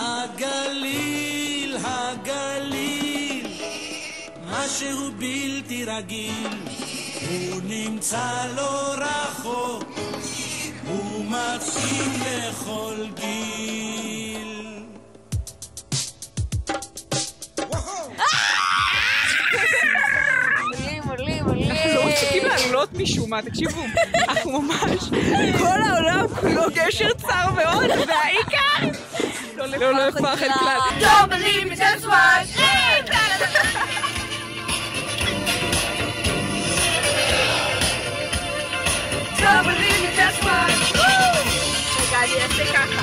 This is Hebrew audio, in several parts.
הגליל, הגליל, משהו בלתי רגיל, הוא נמצא לא רחוק, הוא מתאים לכל גיל. אנחנו לא מצליחים לעלות משום מה, תקשיבו, אנחנו ממש, כל העולם כולו גשר צר מאוד, והעיקר לא לפחד כלל. Don't believe me, just watch. Don't believe me, just watch. רגע, אני אעשה ככה.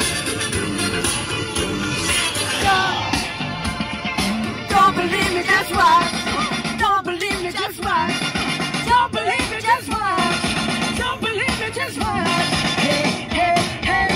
Don't believe me, just watch. Don't believe me, just watch. Don't believe me, just watch. Don't believe me, just watch. Hey, hey, hey.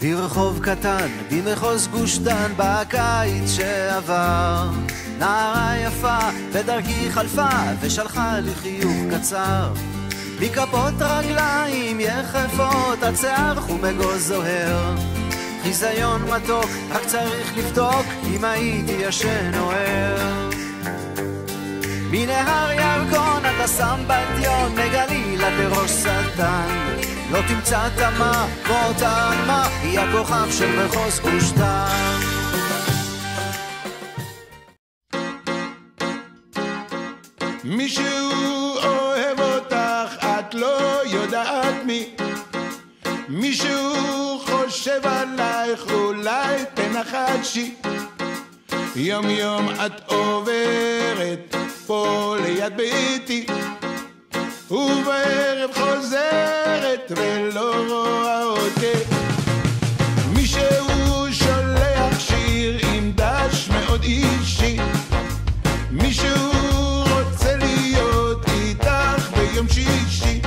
ברחוב קטן במחוז גוש דן בקיץ שעבר, נערה יפה בדרכי חלפה ושלחה לי חיוך קצר, מכפות רגליים יחפות השיער חומגו זוהר, חיזיון מתוק רק צריך לבדוק אם הייתי ישן או ער. מנהר ירקון אתה שם בדיון, מגליל עד לראש שטן, לא תמצא תמה כמו תמה, היא הכוכב של מחוז גוש דן. מישהו אוהב אותך, את לא יודעת מי, מישהו חושב עלייך, אולי תנחשי, יום יום את עוברת פה ליד ביתי, ובערב חוזרת ולא רואה אותי. מישהו שולח שיר עם דש מאוד אישי, מישהו רוצה להיות איתך ביום שישי,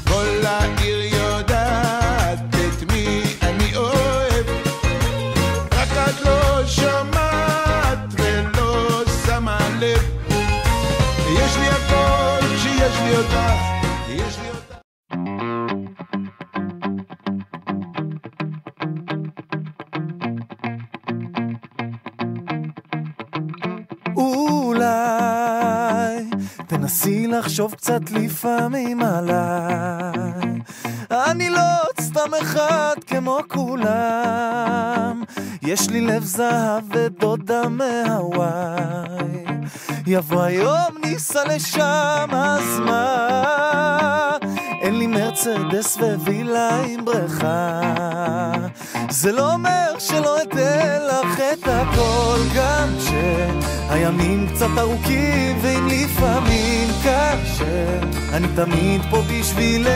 כל העיר יודעת את מי אני אוהב, רק את לא שומעת ולא שמה לב. יש לי הכל כשיש לי אותך, יש לי אותך. אולי תנסי לחשוב קצת לפעמים עליי, אני לא סתם אחד כמו כולם, יש לי לב זהב ודודה מהוואי, יבוא היום ניסע לשם, אז מה? אין לי מרצדס ווילה עם בריכה, זה לא אומר שלא אתן לך את הכל, גם שהימים קצת ארוכים ואם לפעמים קשה, אני תמיד פה בשבילך.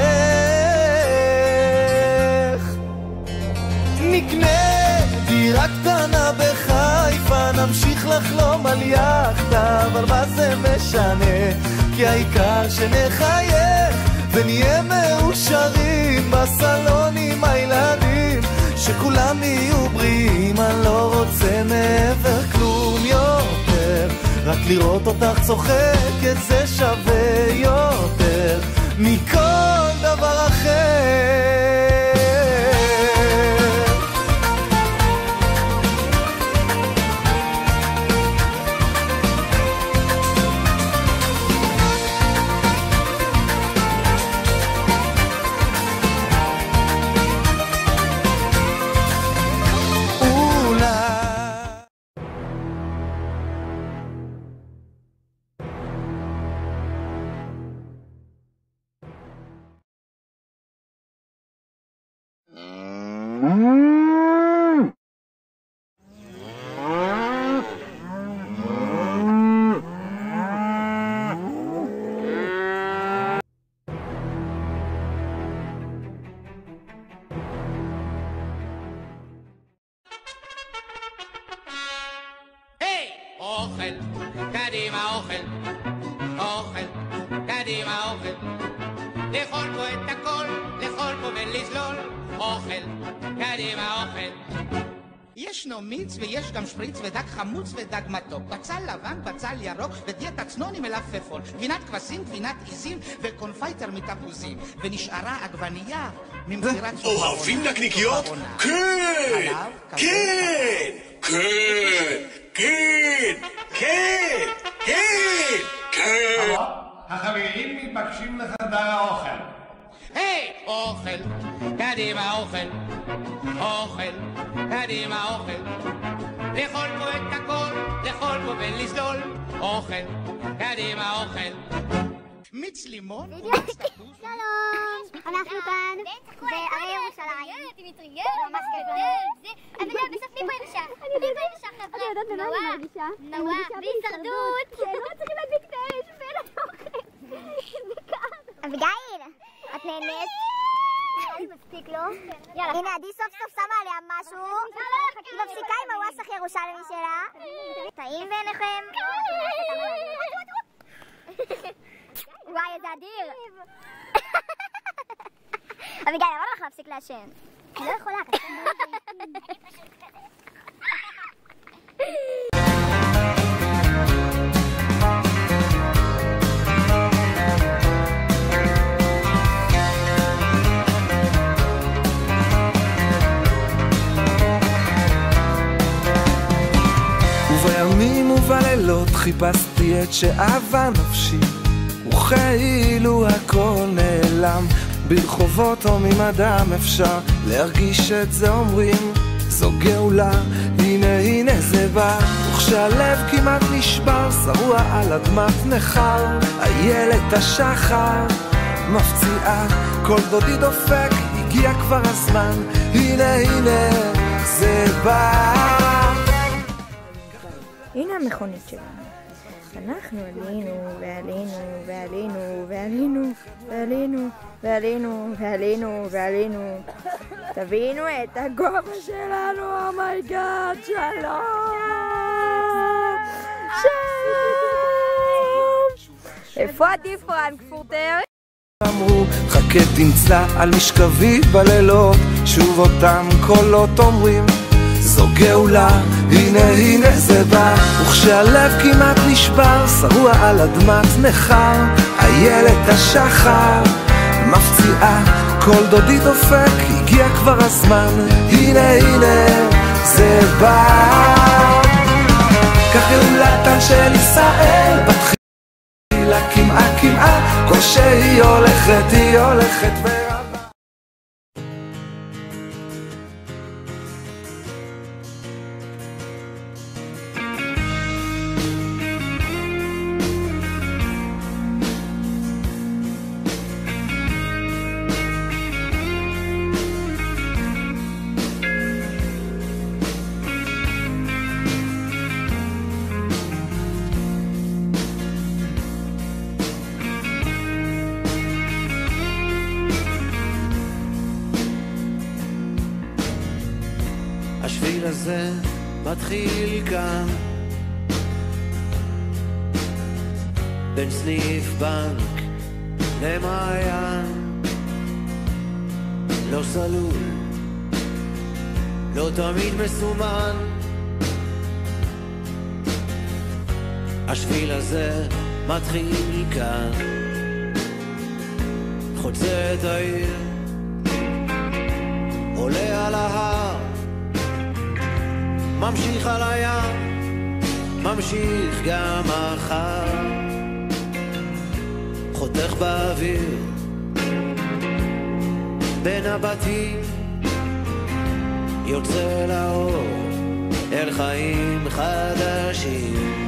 נקנה דירה קטנה בחיפה, נמשיך לחלום על יחדה, אבל מה זה משנה? כי העיקר שנחייך ונהיה מאושרים בסלון עם הילדים, שכולם יהיו בריאים, אני לא רוצה מעבר כלום יותר, רק לראות אותך צוחקת זה שווה יותר מכל דבר אחר. אוכל, קדימה אוכל, אוכל, קדימה אוכל, לאכול פה את הכל, לאכול פה ולזלול, אוכל, קדימה אוכל. ישנו מיץ ויש גם שפריץ ודג חמוץ ודג מתוק, בצל לבן, בצל ירוק ודיאט עצנון עם מלפפון, גבינת כבשים, גבינת עיזים וקונפייטר מתפוזים, ונשארה עגבנייה ממזירת סוף העונה. אוהבים נקניקיות? כן! כן! כן! כן! כן! כן! כן! החברים מתבקשים לחדר האוכל. היי! אוכל, קדימה אוכל, אוכל, קדימה אוכל, לאכול פה את הכל, לאכול פה ולזלול, אוכל, קדימה אוכל. מיץ לימון? שלום, אנחנו כאן בערי ירושלים. ממש גדול. אבל בסוף מי פה ירשה? מי פה ירשה חבר'ה? אני יודעת במה אני מרגישה. נועה, בהישרדות. לא צריכים להדליק את האש ואין אוכל. אביגיל, את נהנית? מספיק לא? הנה עדי סוף סוף שמה עליה משהו. היא מפסיקה עם הוואסך ירושלמי שלה. טעים בעיניכם? וואי, איזה אדיר. אביגיל, למה לך להפסיק לעשן? אני לא יכולה, קשה ובימים ובלילות חיפשתי את שאהבה נפשי, וכאילו הכל נעלם ברחובות או ממדם אפשר להרגיש את זה, אומרים זו גאולה, הנה הנה זה בא, וכשהלב כמעט נשבר שרוע על אדמת נחר, איילת השחר מפציעה, כל דודי דופק, הגיע כבר הזמן, הנה הנה זה בא. הנה המכונית שלנו. אנחנו עלינו ועלינו ועלינו ועלינו ועלינו ועלינו ועלינו ועלינו. תבינו את הגובה שלנו, אומייגאד, שלום! שלום! איפה עדי פרנקפורטר? אמרו, חכה תמצא על משכבי בלילות, שוב אותם קולות אומרים זו גאולה, הנה הנה זה בא, וכשהלב כמעט נשבר שרוע על אדמת נחר, איילת השחר מפציעה, כל דודי דופק, הגיע כבר הזמן, הנה הנה זה בא. כך גאולתן של ישראל בתחילה כמעה כמעה, כל שהיא הולכת היא הולכת ורבה. השביל הזה מתחיל כאן בין סניף בנק למעיין, לא סלול, לא תמיד מסומן. השביל הזה מתחיל כאן, חוצה את העיר, עולה על ההר, ממשיך על הים, ממשיך גם מחר, חותך באוויר בין הבתים, יוצא לאור אל חיים חדשים.